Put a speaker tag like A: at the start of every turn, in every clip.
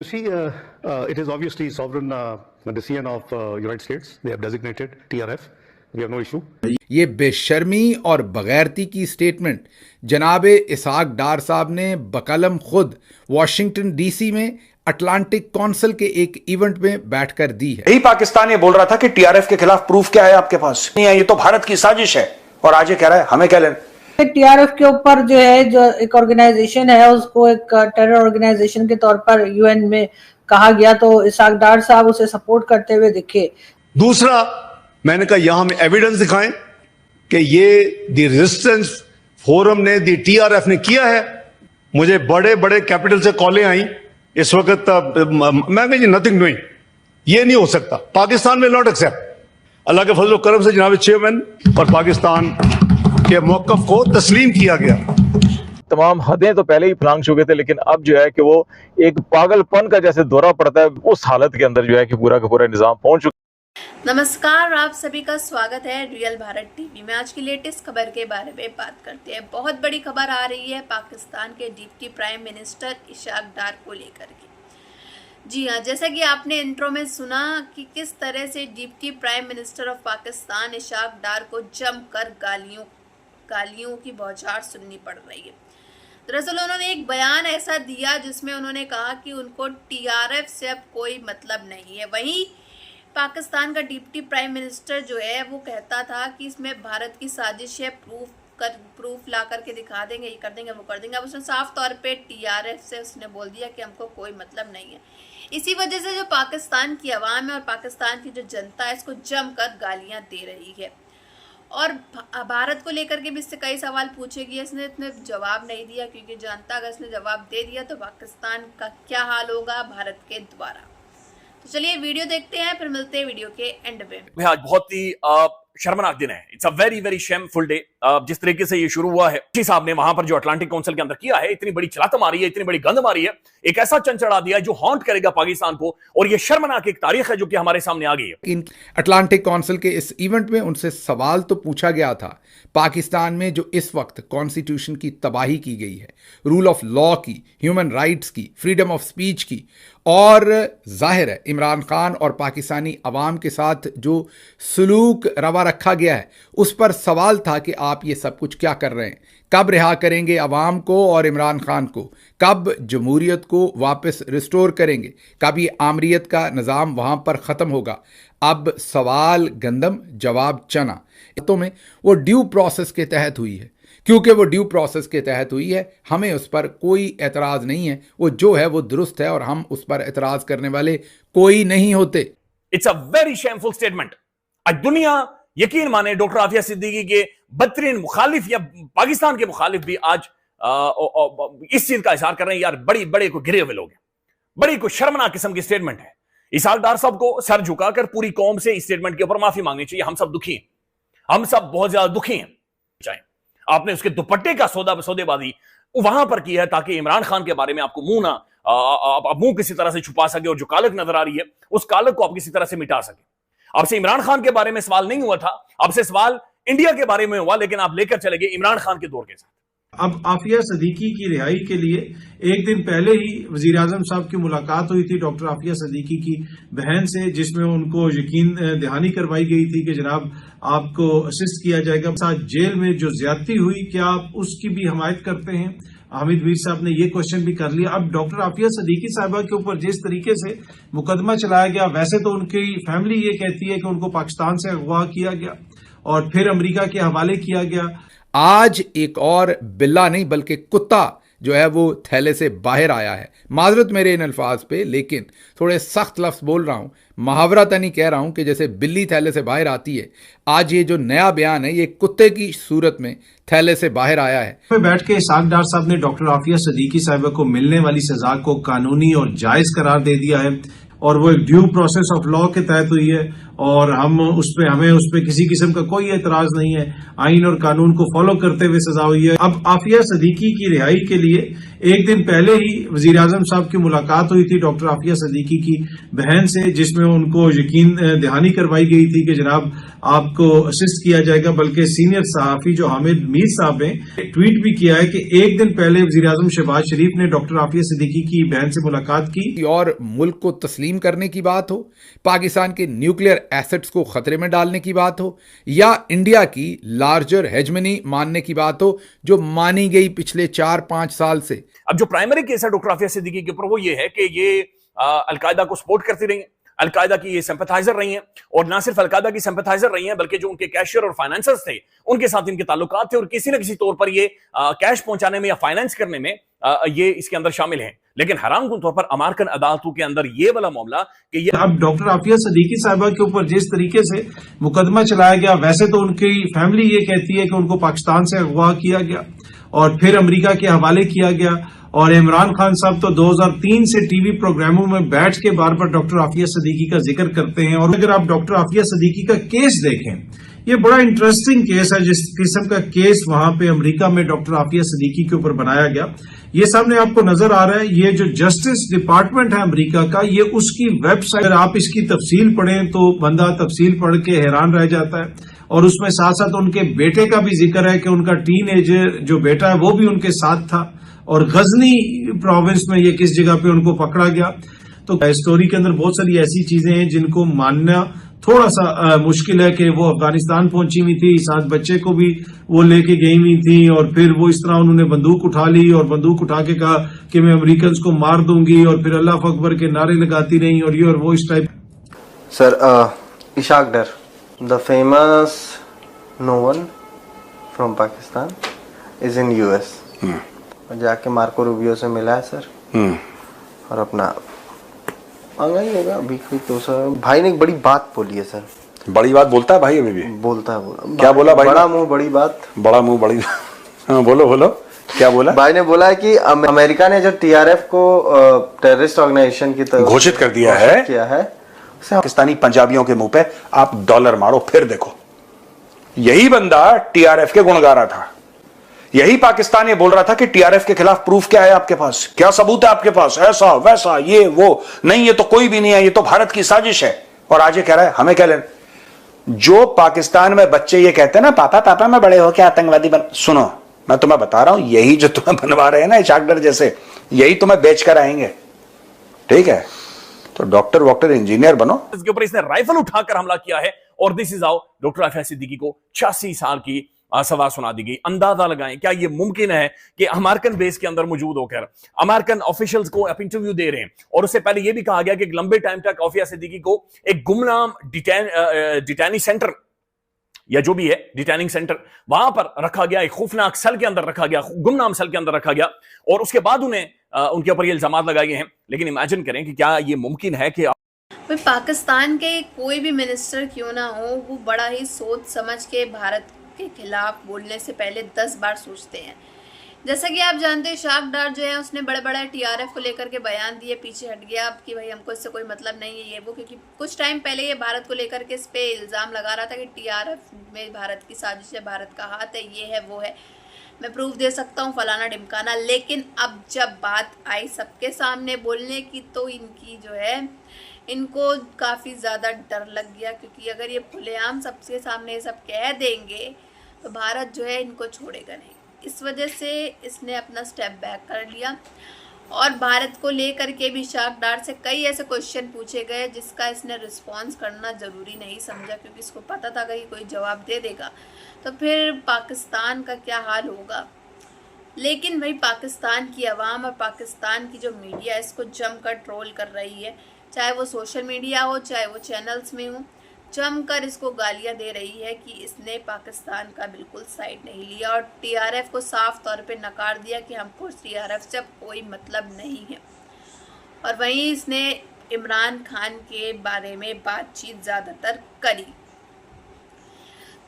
A: See, it is obviously sovereign decision of United States. They have designated TRF. We have no issue.
B: ये बेशर्मी और बगैरती की statement जनाबे Isaac डार साहब ने बकलम खुद वॉशिंगटन डीसी में अटलांटिक काउंसिल के एक इवेंट में बैठकर दी है।
C: यही पाकिस्तान ये बोल रहा था कि टीआरएफ के खिलाफ प्रूफ क्या है आपके पास? नहीं है, ये तो भारत की साजिश है, और आज ये कह रहा है हमें क्या लेना।
D: टीआरएफ के ऊपर जो है, जो एक ऑर्गेनाइजेशन है, उसको एक टेरर ऑर्गेनाइजेशन के तौर पर यूएन में कहा गया, तो इसाक डार साहब उसे सपोर्ट करते हुए दिखे।
E: दूसरा, मैंने कहा यहां हम एविडेंस दिखाएं कि ये दी रेजिस्टेंस फोरम ने, दी टीआरएफ ने किया है। मुझे बड़े बड़े कैपिटल से कॉलें आई इस वक्त, मैं कही नथिंग डूइंग, ये नहीं हो सकता। Pakistan will not accept. Allah के फजल करम से जनाब चेयरमैन और पाकिस्तान के मौकफ को तस्लीम किया गया।
F: तमाम हदें तो पहले ही फलांग चुके थे, लेकिन अब जो है कि वो एक पागलपन का जैसे दौरा पड़ता है, उस हालत के अंदर जो है कि पूरा का पूरा निजाम पहुंच चुका।
G: नमस्कार, आप सभी का स्वागत है रियल भारत टीवी में। आज की लेटेस्ट खबर के बारे में बात करते हैं। बहुत बड़ी खबर आ रही है पाकिस्तान के deputy prime minister Ishaq Dar को लेकर के। जी हाँ, जैसा कि आपने इंट्रो में सुना कि किस तरह से deputy prime minister of Pakistan Ishaq Dar को जमकर गालियों की बौछार सुननी पड़ रही है। दरअसल उन्होंने एक बयान ऐसा दिया जिसमें उन्होंने कहा कि उनको टीआरएफ से अब कोई मतलब नहीं है। वहीं पाकिस्तान का डिप्टी प्राइम मिनिस्टर जो है वो कहता था कि इसमें भारत की साजिश है, प्रूफ ला करके दिखा देंगे, ये कर देंगे, वो कर देंगे। अब उसने साफ तौर पे टीआरएफ से उसने बोल दिया कि हमको कोई मतलब नहीं है। इसी वजह से जो पाकिस्तान की आवाम है और पाकिस्तान की जो जनता है, इसको जमकर गालियां दे रही है। और भारत को लेकर के भी इससे कई सवाल पूछे गए, इसने जवाब नहीं दिया, क्योंकि जानता अगर इसने जवाब दे दिया तो पाकिस्तान का क्या हाल होगा भारत के द्वारा। तो चलिए वीडियो देखते हैं, फिर मिलते हैं वीडियो के एंड में।
H: आज बहुत ही शर्मनाक दिन है। It's a very very shameful day. जिस तरीके से ये शुरू हुआ है, साहब ने वहां पर जो अटलांटिक काउंसिल के अंदर किया है, इतनी बड़ी चलात मारी है, इतनी बड़ी गंद मारी है, एक ऐसा चंचड़ा दिया है जो हॉन्ट करेगा पाकिस्तान को। और ये शर्मनाक एक तारीख है जो कि हमारे सामने आ गई है।
B: इन अटलांटिक काउंसिल के इस इवेंट में उनसे सवाल तो पूछा गया था पाकिस्तान में जो इस वक्त कॉन्स्टिट्यूशन की तबाही की गई है, रूल ऑफ लॉ की, ह्यूमन राइट्स की, फ्रीडम ऑफ स्पीच की, और जाहिर है इमरान खान और पाकिस्तानी अवाम के साथ जो सलूक रवा रखा गया है, उस पर सवाल था कि आप ये सब कुछ क्या कर रहे हैं, कब रिहा करेंगे अवाम को और इमरान खान को, कब जमहूरियत को वापस रिस्टोर करेंगे, कब ये आमरीत का निज़ाम वहाँ पर ख़त्म होगा। अब सवाल गंदम, जवाब चना। तो में वो ड्यू प्रोसेस के तहत हुई है, क्योंकि वो ड्यू प्रोसेस के तहत हुई है, हमें उस पर कोई एतराज़ नहीं है। वो जो है वो दुरुस्त है और हम उस पर एतराज़ करने वाले कोई नहीं होते।
H: It's a very shameful statement. आज दुनिया यकीन माने डॉक्टर आफिया सिद्दीकी के बदतरीन मुखालिफ या पाकिस्तान के मुखालिफ भी आज इस चीज का इजहार कर रहे हैं। यार बड़े को गिरे हुए लोग हैं, बड़ी को शर्मनाक किस्म की स्टेटमेंट है। इसाक डार साहब को सर झुकाकर पूरी कौम से इस स्टेटमेंट के ऊपर माफी मांगनी चाहिए। हम सब दुखी हैं, हम सब बहुत ज्यादा दुखी हैं। चाहे आपने उसके दुपट्टे का सौदेबाजी वहां पर की है ताकि इमरान खान के बारे में आपको मुंह किसी तरह से छुपा सके, और जो कालक नजर आ रही है उस कालक को आप किसी तरह से मिटा सके। आपसे इमरान खान के बारे में सवाल नहीं हुआ था, आपसे सवाल इंडिया के बारे में हुआ, लेकिन आप लेकर चले गए इमरान खान के दौर के साथ।
I: अब आफिया सिद्दीकी की रिहाई के लिए एक दिन पहले ही वजीर आजम साहब की मुलाकात हुई थी डॉक्टर आफिया सिद्दीकी की बहन से, जिसमें उनको यकीन दहानी करवाई गई थी कि जनाब आपको असिस्ट किया जाएगा। साथ जेल में जो ज्यादती हुई, क्या आप उसकी भी हमायत करते हैं? हामिद मीर साहब ने ये क्वेश्चन भी कर लिया। अब डॉक्टर आफिया सिद्दीकी साहिबा के ऊपर जिस तरीके से मुकदमा चलाया गया, वैसे तो उनकी फैमिली ये कहती है कि उनको पाकिस्तान से अगवा किया गया और फिर अमेरिका के हवाले किया गया।
B: आज एक और बिल्ला नहीं बल्कि कुत्ता जो है वो थैले से बाहर आया है। माजरत मेरे इन अल्फाज पे, लेकिन थोड़े सख्त लफ्ज़ बोल रहा हूँ, मुहावरा नहीं कह रहा हूँ कि जैसे बिल्ली थैले से बाहर आती है। आज ये जो नया बयान है, ये कुत्ते की सूरत में थैले से बाहर आया है।
I: बैठ के इसाक डार साहब ने डॉक्टर आफिया सिद्दीकी साहिबा को मिलने वाली सजा को कानूनी और जायज करार दे दिया है, और वो एक ड्यू प्रोसेस ऑफ लॉ के तहत हुई है, और हमें उस पे किसी किस्म का कोई एतराज नहीं है। आइन और कानून को फॉलो करते हुए सजा हुई है। अब आफिया सिद्दीकी की रिहाई के लिए एक दिन पहले ही वजीर आजम साहब की मुलाकात हुई थी डॉक्टर आफिया सिद्दीकी की बहन से, जिसमें उनको यकीन दहानी करवाई गई थी कि जनाब आपको असिस्ट किया जाएगा। बल्कि सीनियर सहाफी जो हामिद मीर साहब ने ट्वीट भी किया है कि एक दिन पहले वजीर आजम शहबाज शरीफ ने डॉक्टर आफिया सिद्दीकी की बहन से मुलाकात की।
B: और मुल्क को तस्लीम करने की बात हो, पाकिस्तान के न्यूक्लियर एसेट्स को खतरे में डालने की बात हो, या इंडिया की लार्जर हेजमनी मानने की बात हो जो मानी गई पिछले 4-5 साल से।
H: अब जो प्राइमरी केस है डॉक्टर आफिया सिद्दीकी के ऊपर वो ये है कि ये अलकायदा को सपोर्ट करती रही है, अलकायदा की ये सिंपैथाइजर रही हैं, और ना सिर्फ अलकायदा की सिंपैथाइजर रही हैं बल्कि जो उनके कैशियर और फाइनेंसर्स थे उनके साथ इनके ताल्लुकात थे, और किसी न किसी तौर पर ये कैश पहुंचाने में या फाइनेंस करने में ये इसके अंदर शामिल हैं। लेकिन हरामकुन तौर पर अमेरिकन अदालतों के अंदर ये वाला मामला कि ये
I: अब डॉक्टर आफिया सिद्दीकी साहिबा के ऊपर जिस तरीके से मुकदमा चलाया गया, वैसे तो उनकी फैमिली ये कहती है कि उनको पाकिस्तान से अगवा किया गया और फिर अमेरिका के हवाले किया गया, और इमरान खान साहब तो 2003 से टीवी प्रोग्रामों में बैठ के बार बार डॉक्टर आफिया सिद्दीकी का जिक्र करते हैं। और अगर आप डॉक्टर आफिया सिद्दीकी का केस देखें, ये बड़ा इंटरेस्टिंग केस है। जिस किस्म का केस वहां पे अमेरिका में डॉक्टर आफिया सिद्दीकी के ऊपर बनाया गया, ये सामने आपको नजर आ रहा है। ये जो जस्टिस डिपार्टमेंट है अमेरिका का, ये उसकी वेबसाइट, अगर आप इसकी तफसील पढ़ें तो बंदा तफसील पढ़ के हैरान रह जाता है। और उसमें साथ साथ उनके बेटे का भी जिक्र है कि उनका टीनेजर जो बेटा है वो भी उनके साथ था, और गजनी प्रोविंस में ये किस जगह पे उनको पकड़ा गया। तो स्टोरी के अंदर बहुत सारी ऐसी चीजें हैं जिनको मानना थोड़ा सा मुश्किल है कि वो अफगानिस्तान पहुंची हुई थी, साथ बच्चे को भी वो लेके गई हुई थी, और फिर वो इस तरह उन्होंने बंदूक उठा ली और बंदूक उठा के कहा कि मैं अमेरिकन को मार दूंगी, और फिर अल्लाह अकबर के नारे लगाती रही, और ये और वो इस type.
J: Sir, Ishaq Dar, the famous no one from Pakistan is in US, जाके मार्को रूबियो से मिला है सर, और अपना मांगा ही होगा अभी कोई। तो सर भाई ने एक बड़ी बात बोली है सर।
C: बड़ी बात बोलता है भाई अभी भी?
J: बोलता है।
C: क्या बोला भाई?
J: बड़ा मुंह बड़ी बात।
C: बड़ा मुंह बड़ी हाँ, बोलो क्या बोला
J: भाई ने? बोला है कि अमेरिका ने जो टीआरएफ को टेररिस्ट ऑर्गेनाइजेशन की तरफ
C: घोषित कर दिया है, पाकिस्तानी पंजाबियों के मुंह पे आप डॉलर मारो फिर देखो। यही बंदा टीआरएफ के गुण गा रहा था, यही पाकिस्तान ये बोल रहा था कि टीआरएफ के खिलाफ प्रूफ क्या है आपके पास, क्या सबूत है आपके पास, ऐसा वैसा ये वो। नहीं, ये तो कोई भी नहीं है, ये तो भारत की साजिश है। और आज ये कह रहा है हमें क्या लेना। जो पाकिस्तान में बच्चे ये कहते हैं ना, पापा मैं बड़े हो के आतंकवादी बन, सुनो मैं तुम्हें बता रहा हूं, यही जो तुम्हें बनवा रहे हैं ना इशाक डर जैसे, यही तुम्हें बेच कर आएंगे, ठीक है? तो डॉक्टर इंजीनियर बनो।
H: इसके ऊपर इसने राइफल उठाकर हमला किया है, और this is how doctor Aafia Siddiqui को 86 साल की सजा सुना दी गई। अंदाजा लगाएं क्या ये मुमकिन है कि अमेरिकन बेस के अंदर मौजूद होकर अमेरिकन ऑफिशियल्स को आप इंटरव्यू दे रहे हैं, और उससे पहले यह भी कहा गया कि एक लंबे टाइम तक आफिया सिद्दीकी को एक गुमनाम डिटेनी सेंटर या जो भी है डिटेनिंग सेंटर वहां पर रखा गया, एक खौफनाक सेल के अंदर रखा गया, गुमनाम सेल के अंदर रखा गया, और उसके बाद उन्हें उनके ऊपर ये इल्जाम लगाए गए हैं। लेकिन इमेजिन करें कि क्या ये मुमकिन है कि
G: पाकिस्तान के कोई भी मिनिस्टर क्यों ना हो, वो बड़ा ही सोच समझ के भारत के खिलाफ बोलने से पहले 10 बार सोचते हैं। जैसा कि आप जानते हैं इशाक डार जो है उसने बड़े बड़े टीआरएफ को लेकर के बयान दिए, पीछे हट गया कि भाई हमको इससे कोई मतलब नहीं है ये वो, क्योंकि कुछ टाइम पहले ये भारत को लेकर के इस पे इल्ज़ाम लगा रहा था कि टीआरएफ में भारत की साजिश है, भारत का हाथ है, ये है वो है, मैं प्रूफ दे सकता हूँ फलाना ढिमकाना। लेकिन अब जब बात आई सबके सामने बोलने की, तो इनकी जो है इनको काफ़ी ज़्यादा डर लग गया, क्योंकि अगर ये खुलेआम सबके सामने ये सब कह देंगे तो भारत जो है इनको छोड़ेगा नहीं। इस वजह से इसने अपना स्टेप बैक कर लिया, और भारत को लेकर के भी इशाक डार से कई ऐसे क्वेश्चन पूछे गए जिसका इसने रिस्पॉन्स करना ज़रूरी नहीं समझा, क्योंकि इसको पता था कि कोई जवाब दे देगा तो फिर पाकिस्तान का क्या हाल होगा। लेकिन भाई पाकिस्तान की आवाम और पाकिस्तान की जो मीडिया है इसको जमकर ट्रोल कर रही है, चाहे वो सोशल मीडिया हो चाहे वो चैनल्स में हो, जमकर इसको गालियां दे रही है कि इसने पाकिस्तान का बिल्कुल साइड नहीं लिया और टीआरएफ को साफ तौर पे नकार दिया कि हमको टीआरएफ से कोई मतलब नहीं है। और वहीं इसने इमरान खान के बारे में बातचीत ज़्यादातर करी।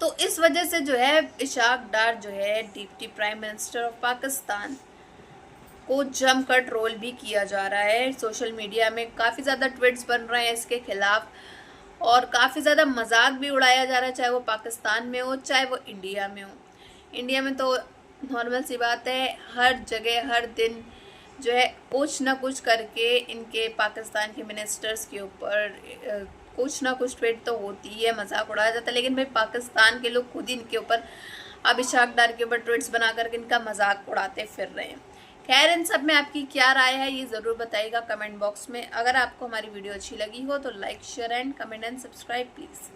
G: तो इस वजह से जो है इशाक डार जो है deputy prime minister of Pakistan को जमकर ट्रोल भी किया जा रहा है। सोशल मीडिया में काफ़ी ज़्यादा ट्वीट्स बन रहे हैं इसके खिलाफ, और काफ़ी ज़्यादा मजाक भी उड़ाया जा रहा है, चाहे वो पाकिस्तान में हो चाहे वो इंडिया में हो। इंडिया में तो नॉर्मल सी बात है, हर जगह हर दिन जो है कुछ ना कुछ करके इनके पाकिस्तान के मिनिस्टर्स के ऊपर कुछ ना कुछ ट्वीट तो होती है, मजाक उड़ाया जाता है। लेकिन भाई पाकिस्तान के लोग खुद ही इनके ऊपर अब इशाक डार के ऊपर ट्वीट्स बना करके इनका मजाक उड़ाते फिर रहे हैं। खैर, इन सब में आपकी क्या राय है ये ज़रूर बताइएगा कमेंट बॉक्स में। अगर आपको हमारी वीडियो अच्छी लगी हो तो like share and comment and subscribe please.